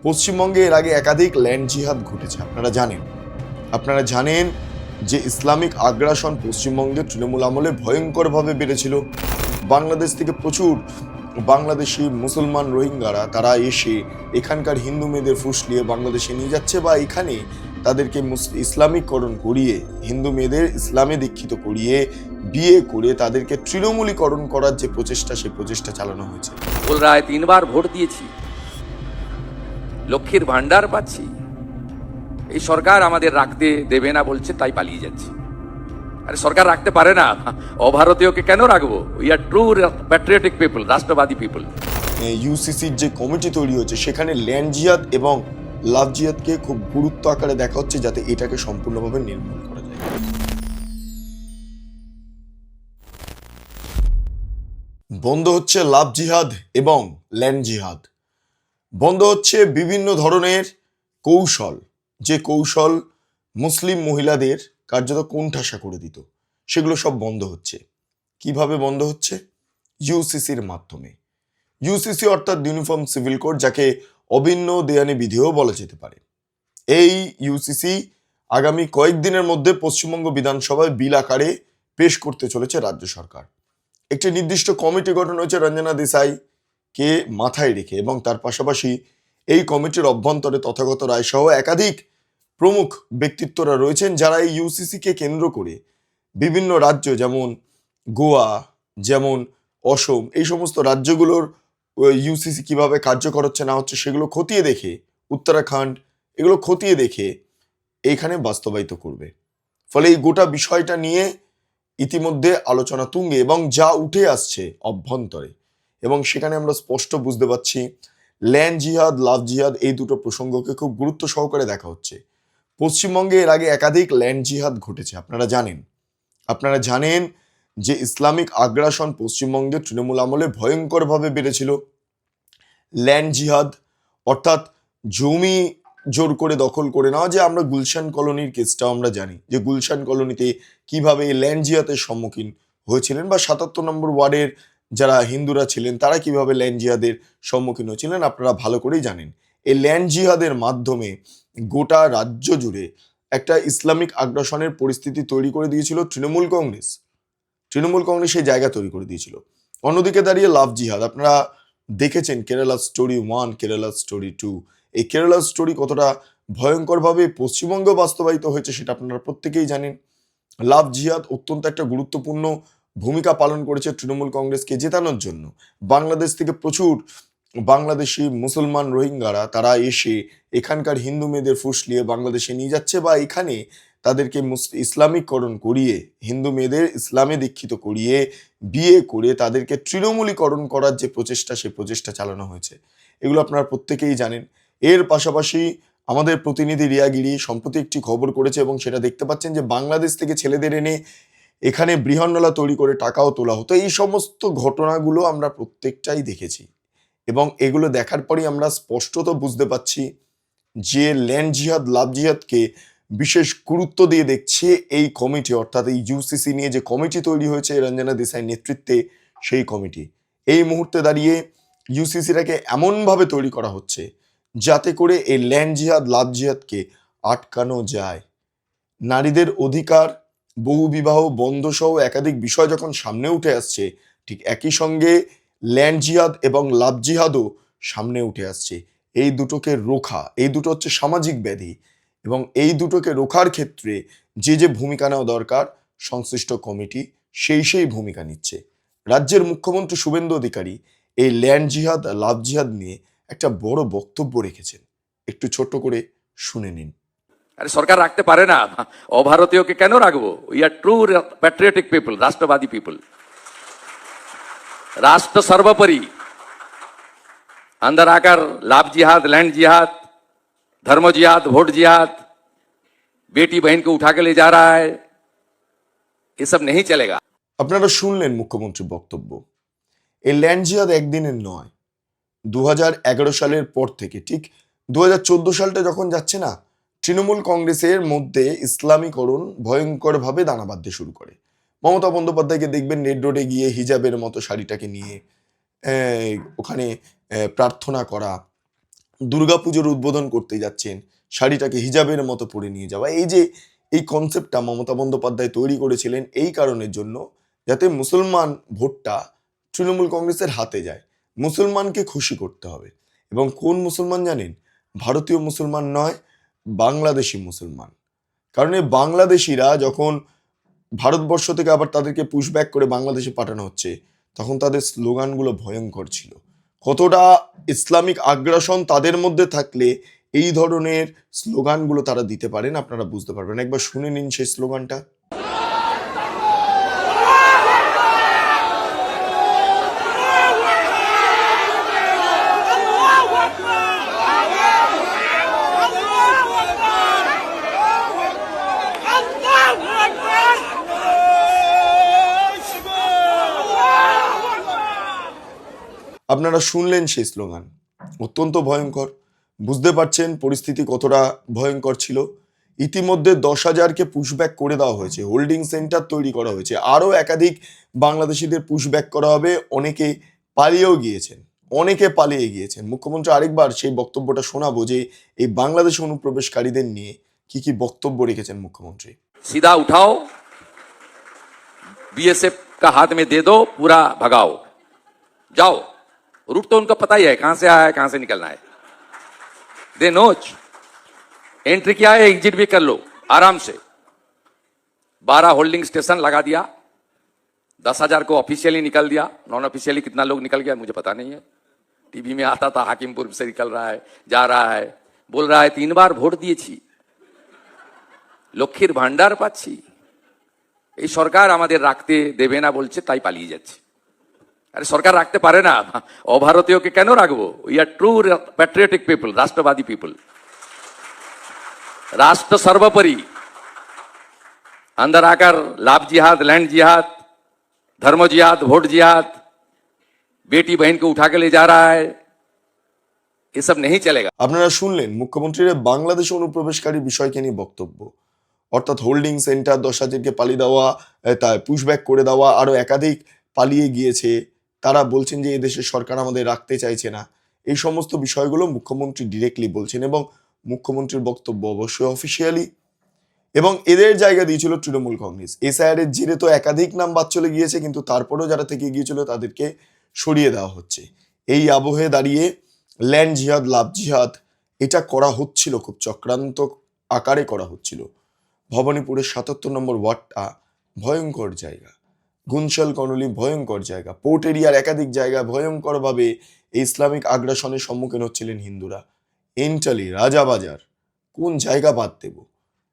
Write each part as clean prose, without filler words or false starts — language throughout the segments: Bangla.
পশ্চিমবঙ্গে এর আগে একাধিক ল্যান্ড জিহাদ ঘটেছে। আপনারা জানেন যে ইসলামিক আগ্রাসন পশ্চিমবঙ্গে তৃণমূল আমলে ভয়ঙ্করভাবে বেড়েছিল। বাংলাদেশ থেকে প্রচুর বাংলাদেশি মুসলমান রোহিঙ্গারা তারা এসে এখানকার হিন্দু মেয়েদের ফুসলিয়ে বাংলাদেশে নিয়ে যাচ্ছে বা এখানে তাদেরকে ইসলামিকরণ করিয়ে হিন্দু মেয়েদের ইসলামে দীক্ষিত করিয়ে বিয়ে করে তাদেরকে তৃণমূলীকরণ করার যে প্রচেষ্টা, সেই প্রচেষ্টা চালানো হয়েছে। বল রা 3 বার ভোট দিয়েছি, লক্ষ্মীর ভান্ডার পাচ্ছি, এই সরকার আমাদের রাখতে দেবে না বলছে, তাই পালিয়ে যাচ্ছি। আরে সরকার রাখতে পারে না, অভারতীয়কে কেন রাখবো? We are true patriotic people, রাষ্ট্রবাদী পিপল। ইউসিসির যে কমিটি তৈরি হয়েছে সেখানে ল্যান্ড জিহাদ এবং লাভ জিহাদকে খুব গুরুত্ব আকারে দেখা হচ্ছে, যাতে এটাকে সম্পূর্ণভাবে নির্মূল করা যায়। বন্ধ হচ্ছে লাভ জিহাদ এবং ল্যান্ড জিহাদ। বন্ধ হচ্ছে বিভিন্ন ধরনের কৌশল, যে কৌশল মুসলিম মহিলাদের কার্যত কোণঠাসা করে দিত, সেগুলো সব বন্ধ হচ্ছে। কিভাবে বন্ধ হচ্ছে? ইউসিসির মাধ্যমে। ইউসিসি অর্থাৎ ইউনিফর্ম সিভিল কোড, যাকে অভিন্ন দেয়ানি বিধিও বলা যেতে পারে। এই ইউসিসি আগামী কয়েকদিনের মধ্যে পশ্চিমবঙ্গ বিধানসভায় বিল আকারে পেশ করতে চলেছে রাজ্য সরকার। একটি নির্দিষ্ট কমিটি গঠন হয়েছে রঞ্জনা দেসাইকে মাথায় রেখে, এবং তার পাশাপাশি এই কমিটির অভ্যন্তরে তথাগত রায় সহ একাধিক প্রমুখ ব্যক্তিত্বরা রয়েছেন, যারা এই ইউসিসিকে কেন্দ্র করে বিভিন্ন রাজ্য, যেমন গোয়া, যেমন অসম, এই সমস্ত রাজ্যগুলোর ইউসিসি কিভাবে কার্যকর হচ্ছে না হচ্ছে সেগুলো খতিয়ে দেখে, উত্তরাখণ্ড, এগুলো খতিয়ে দেখে এইখানে বাস্তবায়িত করবে। ফলে এই গোটা বিষয়টা নিয়ে ইতিমধ্যে আলোচনা তুঙ্গে, এবং যা উঠে আসছে অভ্যন্তরে, এবং সেখানে আমরা স্পষ্ট বুঝতে পারছি ল্যান্ড জিহাদ, লাভ জিহাদ, এই দুটো প্রসঙ্গকে খুব গুরুত্ব সহকারে দেখা হচ্ছে। পশ্চিমবঙ্গে এর আগে একাধিক ল্যান্ড জিহাদ ঘটেছে। আপনারা জানেন যে ইসলামিক আগ্রাসন পশ্চিমবঙ্গে তৃণমূল আমলে ভয়ঙ্করভাবে বেড়েছিল। ল্যান্ড জিহাদ অর্থাৎ জমি জোর করে দখল করে নেওয়া, যে আমরা গুলশান কলোনির কেসটাও আমরা জানি, যে গুলশান কলোনিতে কিভাবে ল্যান্ড জিহাদের সম্মুখীন হয়েছিলেন, বা ৭৭ নম্বর ওয়ার্ডের যারা হিন্দুরা ছিলেন তারা কিভাবে ল্যান্ড জিহাদের সম্মুখীন হয়েছিলেন, আপনারা ভালো করেই জানেন। এই ল্যান্ড জিহাদের মাধ্যমে গোটা রাজ্য জুড়ে একটা ইসলামিক আগ্রাসনের পরিস্থিতি তৈরি করে দিয়েছিল তৃণমূল কংগ্রেস সেই জায়গা তৈরি করে দিয়েছিল। অন্যদিকে দাঁড়িয়ে লাভ জিহাদ, আপনারা দেখেছেন কেরালা স্টোরি 1, কেরালা স্টোরি 2, এই কেরালা স্টোরি কতটা ভয়ঙ্করভাবে পশ্চিমবঙ্গে বাস্তবায়িত হয়েছে সেটা আপনারা প্রত্যেকেই জানেন। লাভ জিহাদ অত্যন্ত একটা গুরুত্বপূর্ণ ভূমিকা পালন করেছে তৃণমূল কংগ্রেসকে জেতানোর জন্য। বাংলাদেশ থেকে প্রচুর বাংলাদেশি মুসলমান রোহিঙ্গারা তারা এসে এখানকার হিন্দু মেয়েদের ফুসলিয়ে বাংলাদেশে নিয়ে যাচ্ছে বা এখানে তাদেরকে ইসলামিকরণ করিয়ে হিন্দু মেয়েদের ইসলামে দীক্ষিত করিয়ে বিয়ে করে তাদেরকে তৃণমূলীকরণ করার যে প্রচেষ্টা, সেই প্রচেষ্টা চালানো হয়েছে। এগুলো আপনারা প্রত্যেকেই জানেন। এর পাশাপাশি আমাদের প্রতিনিধি রিয়া গিরি সম্প্রতি একটি খবর করেছে, এবং সেটা দেখতে পাচ্ছেন যে বাংলাদেশ থেকে ছেলেদের এনে এখানে বৃহন্নলা তৈরি করে টাকাও তোলা হতো। এই সমস্ত ঘটনাগুলো আমরা প্রত্যেকটাই দেখেছি, এবং এগুলো দেখার পরই আমরা স্পষ্টত বুঝতে পারছি যে ল্যান্ড জিহাদ, লাভ জিহাদকে বিশেষ গুরুত্ব দিয়ে দেখছে এই কমিটি, অর্থাৎ এই ইউসিসি নিয়ে যে কমিটি তৈরি হয়েছে রঞ্জনা দেসাই নেতৃত্বে, সেই কমিটি। এই মুহূর্তে দাঁড়িয়ে ইউসিসিটাকে এমনভাবে তৈরি করা হচ্ছে যাতে করে এই ল্যান্ড জিহাদ, লাভ জিহাদকে আটকানো যায়। নারীদের অধিকার, বহু বিবাহ বন্ধ সহ একাধিক বিষয় যখন সামনে উঠে আসছে, ঠিক একই সঙ্গে ল্যান্ড জিহাদ এবং লাভ জিহাদও সামনে উঠে আসছে। এই দুটোকে রোখা, এই দুটো হচ্ছে সামাজিক ব্যাধি, এবং এই দুটোকে রোখার ক্ষেত্রে যে ভূমিকা নেওয়া দরকার সংশ্লিষ্ট কমিটি সেই ভূমিকা নিচ্ছে। রাজ্যের মুখ্যমন্ত্রী শুভেন্দু অধিকারী এই ল্যান্ড জিহাদ, লাভ জিহাদ নিয়ে একটা বড় বক্তব্য রেখেছেন, একটু ছোট্ট করে শুনে নিন। আরে সরকার রাখতে পারে না, অভারতীয়কে কেন রাখবো? We are true patriotic people, রাষ্ট্রবাদী পিপল। राष्ट्र सर्वोपरि, अंदर आकर लाभ जिहाद, लैंड जिहाद, धर्म जिहाद, वोट जिहाद, बेटी बहन को उठा के ले जा रहा है, ये सब नहीं चलेगा। আপনারা শুনলেন মুখ্যমন্ত্রীর বক্তব্য। এই ল্যান্ড জিহাদ একদিনের নয়, 2011 সালের পর থেকে, ঠিক 2014 সালটা যখন যাচ্ছে না, তৃণমূল কংগ্রেসের মধ্যে ইসলামীকরণ ভয়ঙ্করভাবে দানা বাঁধতে শুরু করে। মমতা বন্দ্যোপাধ্যায়কে দেখবেন রেড রোডে গিয়ে হিজাবের মতো শাড়িটাকে নিয়ে ওখানে প্রার্থনা করা, দুর্গাপুজোর উদ্বোধন করতে যাচ্ছেন, শাড়িটাকে হিজাবের মতো পরে নিয়ে যাওয়া, এই যে এই কনসেপ্টটা মমতা বন্দ্যোপাধ্যায় তৈরি করেছিলেন এই কারণের জন্য, যাতে মুসলমান ভোটটা তৃণমূল কংগ্রেসের হাতে যায়। মুসলমানকে খুশি করতে হবে। এবং কোন মুসলমান জানেন? ভারতীয় মুসলমান নয়, বাংলাদেশি মুসলমান। কারণ এই বাংলাদেশিরা যখন ভারতবর্ষ থেকে আবার তাদেরকে পুশব্যাক করে বাংলাদেশে পাঠানো হচ্ছে, তখন তাদের স্লোগানগুলো ভয়ঙ্কর ছিল। কতটা ইসলামিক আগ্রাসন তাদের মধ্যে থাকলে এই ধরনের স্লোগানগুলো তারা দিতে পারেন আপনারা বুঝতে পারবেন। একবার শুনে নিন সেই স্লোগানটা। আপনারা শুনলেন সেই স্লোগান, অত্যন্ত ভয়ঙ্কর। বুঝতে পারছেন পরিস্থিতি কতটা ভয়ঙ্কর ছিল। ইতিমধ্যে 10,000কে পুশব্যাক করে দেওয়া হয়েছে, হোল্ডিং সেন্টার তৈরি করা হয়েছে, আরও একাধিক বাংলাদেশিদের পুশব্যাক করা হবে। অনেকে পালিয়ে গিয়েছেন। মুখ্যমন্ত্রী আরেকবার সেই বক্তব্যটা শোনাবো যে এই বাংলাদেশ অনুপ্রবেশকারীদের নিয়ে কি কি বক্তব্য রেখেছেন মুখ্যমন্ত্রী। सीधा उठाओ, बीएसएफ का हाथ में दे दो, पूरा भगाओ, जाओ। रूट तो उनको पता ही है, कहां से आया है, कहां से निकलना है। दे नोच, एंट्री किया है, एग्जिट भी कर लो आराम से। 12 होल्डिंग स्टेशन लगा दिया, 10,000 को ऑफिशियली निकल दिया। नॉन ऑफिशियली कितना लोग निकल गया मुझे पता नहीं है। टीवी में आता था हाकिमपुर से निकल रहा है, जा रहा है, बोल रहा है 3 बार ভোট দিয়েছি, লক্ষ্মীর ভান্ডার পাচ্ছি। এই সরকার আমাদের রাখতে দেবে না বলছে, তাই পালিয়ে যাচ্ছে। আরে সরকার রাখতে পারে না, অভারতীয়কে কেন রাখবো? We are true patriotic people, রাষ্ট্রবাদী পিপল। राष्ट्र सर्वोपरि। अंदर आकर लाभ जिहाद, लैंड जिहाद, धर्म जिहाद, वोट जिहाद, बेटी बहन को उठा के ले जा रहा है, ये सब नहीं चलेगा। আপনারা শুনলেন মুখ্যমন্ত্রীর বাংলাদেশ অনুপ্রবেশকারী বিষয়কে নিয়ে বক্তব্য, অর্থাৎ হোল্ডিং সেন্টার 10,000কে পালিয়ে দেওয়া, তাই পুশব্যাক করে দেওয়া, আরও একাধিক পালিয়ে গিয়েছে, তারা বলছেন যে এদেশের সরকার আমাদের রাখতে চাইছে না। এই সমস্ত বিষয়গুলো মুখ্যমন্ত্রী ডিরেক্টলি বলছেন এবং মুখ্যমন্ত্রীর বক্তব্য অবশ্যই অফিসিয়ালি। এবং এদের জায়গা দিয়েছিল তৃণমূল কংগ্রেস। এসআইআরের জেরে তো একাধিক নাম বাদ চলে গিয়েছে, কিন্তু তারপরেও যারা থেকে গিয়েছিল তাদেরকে সরিয়ে দেওয়া হচ্ছে। এই আবহে দাঁড়িয়ে ল্যান্ড জিহাদ, লাভ জিহাদ এটা করা হচ্ছিল, খুব চক্রান্ত আকারে করা হচ্ছিল। ভবানীপুরের 77 নম্বর ওয়ার্ডটা ভয়ঙ্কর জায়গা, গুনশাল কর্ণলী ভয়ঙ্কর জায়গা, পোর্ট এরিয়ার একাধিক জায়গায় ভয়ঙ্করভাবে এই ইসলামিক আগ্রাসনের সম্মুখীন হচ্ছিলেন হিন্দুরা। এন্টালি, রাজাবাজার, কোন জায়গা বাদ দেব?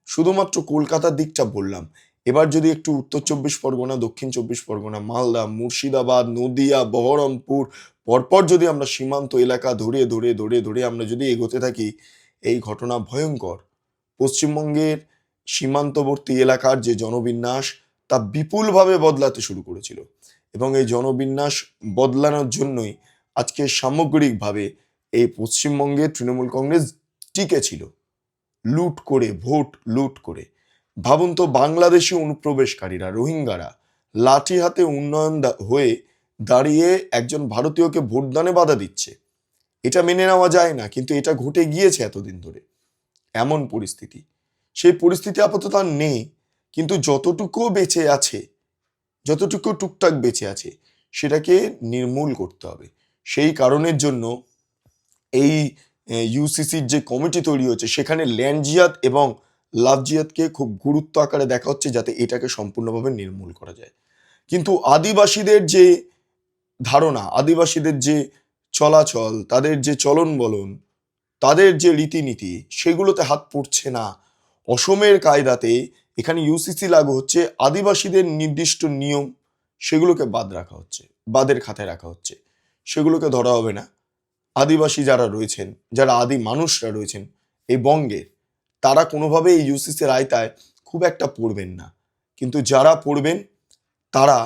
শুধুমাত্র কলকাতার দিকটা বললাম। এবার যদি একটু উত্তর 24 পরগনা, দক্ষিণ 24 পরগনা, মালদা, মুর্শিদাবাদ, নদিয়া, বহরমপুর, পরপর যদি আমরা সীমান্ত এলাকা ধরে ধরে ধরে ধরে আমরা যদি এগোতে থাকি, এই ঘটনা ভয়ঙ্কর। পশ্চিমবঙ্গের সীমান্তবর্তী এলাকার যে জনবিন্যাস তা বিপুলভাবে বদলাতে শুরু করেছিল এবং এই জনবিন্যাস বদলানোর জন্যই আজকে সামগ্রিকভাবে এই পশ্চিমবঙ্গে তৃণমূল কংগ্রেস টিকে ছিল, লুট করে, ভোট লুট করে। ভাবুন তো, বাংলাদেশি অনুপ্রবেশকারীরা, রোহিঙ্গারা লাঠি হাতে উন্নয়ন হয়ে দাঁড়িয়ে একজন ভারতীয়কে ভোটদানে বাধা দিচ্ছে। এটা মেনে নেওয়া যায় না, কিন্তু এটা ঘটে গিয়েছে এতদিন ধরে। এমন পরিস্থিতি, সেই পরিস্থিতি আপাতত আর নেই, কিন্তু যতটুকু বেঁচে আছে, যতটুকু টুকটাক বেঁচে আছে, সেটাকে নির্মূল করতে হবে। সেই কারণের জন্য এই ইউসিসির যে কমিটি তৈরি হচ্ছে, সেখানে ল্যান্ড জিহাদ এবং লাভ জিহাদকে খুব গুরুত্ব আকারে দেখা হচ্ছে, যাতে এটাকে সম্পূর্ণভাবে নির্মূল করা যায়। কিন্তু আদিবাসীদের যে ধারণা, আদিবাসীদের যে চলাচল, তাদের যে চলন বলন, তাদের যে রীতিনীতি, সেগুলোতে হাত পড়ছে না। অসমের কায়দাতে এখানে ইউসিসি লাগু হচ্ছে, আদিবাসীদের নির্দিষ্ট নিয়ম সেগুলোকে বাদের খাতায় রাখা হচ্ছে, সেগুলোকে ধরা হবে না। আদিবাসী যারা রয়েছেন, যারা আদি মানুষরা রয়েছেন এই বঙ্গের, তারা কোনোভাবে এই ইউসিসির আয়তায় খুব একটা পড়বেন না। কিন্তু যারা পড়বেন তারা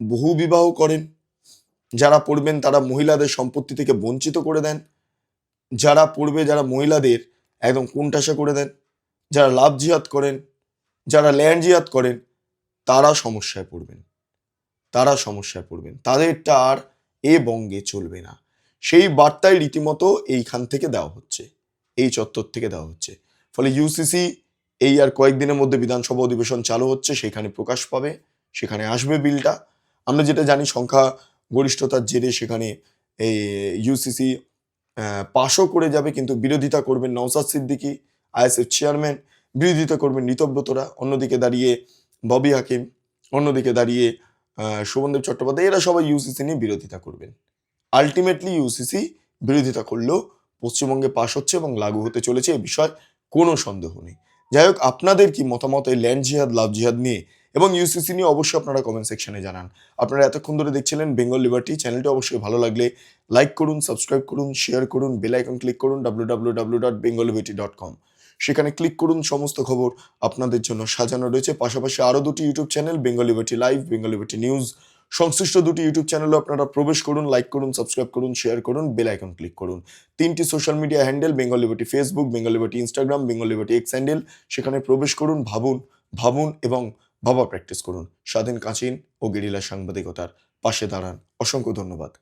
বহু বিবাহ করেন, যারা পড়বেন তারা মহিলাদের সম্পত্তি থেকে বঞ্চিত করে দেন, যারা পড়বে, যারা মহিলাদের একদম কোণঠাসা করে দেন, যারা লাভ জিহাদ করেন, যারা ল্যান্ড জিহাদ করেন, তারা সমস্যায় পড়বেন। তাদেরটা আর এ বঙ্গে চলবে না। সেই বার্তায় রীতিমতো এইখান থেকে দেওয়া হচ্ছে, এই চত্বর থেকে দেওয়া হচ্ছে। ফলে ইউসিসি এই আর কয়েকদিনের মধ্যে বিধানসভা অধিবেশন চালু হচ্ছে, সেখানে প্রকাশ পাবে, সেখানে আসবে বিলটা। আমরা যেটা জানি সংখ্যা গরিষ্ঠতার জেরে সেখানে এই ইউসিসি পাশও করে যাবে, কিন্তু বিরোধিতা করবেন নওশাদ সিদ্দিকী, আইএসএফ চেয়ারম্যান, বিরোধিতা করবেন ঋতব্রতরা, অন্যদিকে দাঁড়িয়ে ববি হাকিম, অন্যদিকে দাঁড়িয়ে শোভনদেব চট্টোপাধ্যায়, এরা সবাই ইউসিসি নিয়ে বিরোধিতা করবেন। আলটিমেটলি ইউসিসি বিরোধিতা করলেও পশ্চিমবঙ্গে পাশ হচ্ছে এবং লাগু হতে চলেছে, এ বিষয়ে কোনো সন্দেহ নেই। যাই হোক, আপনাদের কি মতামত এই ল্যান্ড জিহাদ লাভ জিহাদ নিয়ে এবং ইউসিসি নিয়ে অবশ্যই আপনারা কমেন্ট সেকশনে জানান। আপনারা এতক্ষণ ধরে দেখছিলেন বেঙ্গল লিবার্টি চ্যানেলটি, অবশ্যই ভালো লাগলে লাইক করুন, সাবস্ক্রাইব করুন, শেয়ার করুন, বেল আইকন ক্লিক করুন www.bengalliberty.com, সেখানে ক্লিক করুন। সমস্ত খবর আপনাদের জন্য সাজানো রয়েছে। পাশাপাশি আরও দুটি YouTube channel, Bengal liberty live, Bengal liberty news, সংশ্লিষ্ট দুটি ইউটিউব চ্যানেলও আপনারা প্রবেশ করুন, লাইক করুন, সাবস্ক্রাইব করুন, শেয়ার করুন, বেল আইকন ক্লিক করুন। তিনটি social media handle, Bengal liberty Facebook, Bengal liberty Instagram, Bengal liberty x handle, সেখানে প্রবেশ করুন, ভাবুন এবং ভাবা প্র্যাকটিস করুন। স্বাধীন, কাচিন ও গেরিলা সাংবাদিকতার পাশে দাঁড়ান। অসংখ্য ধন্যবাদ।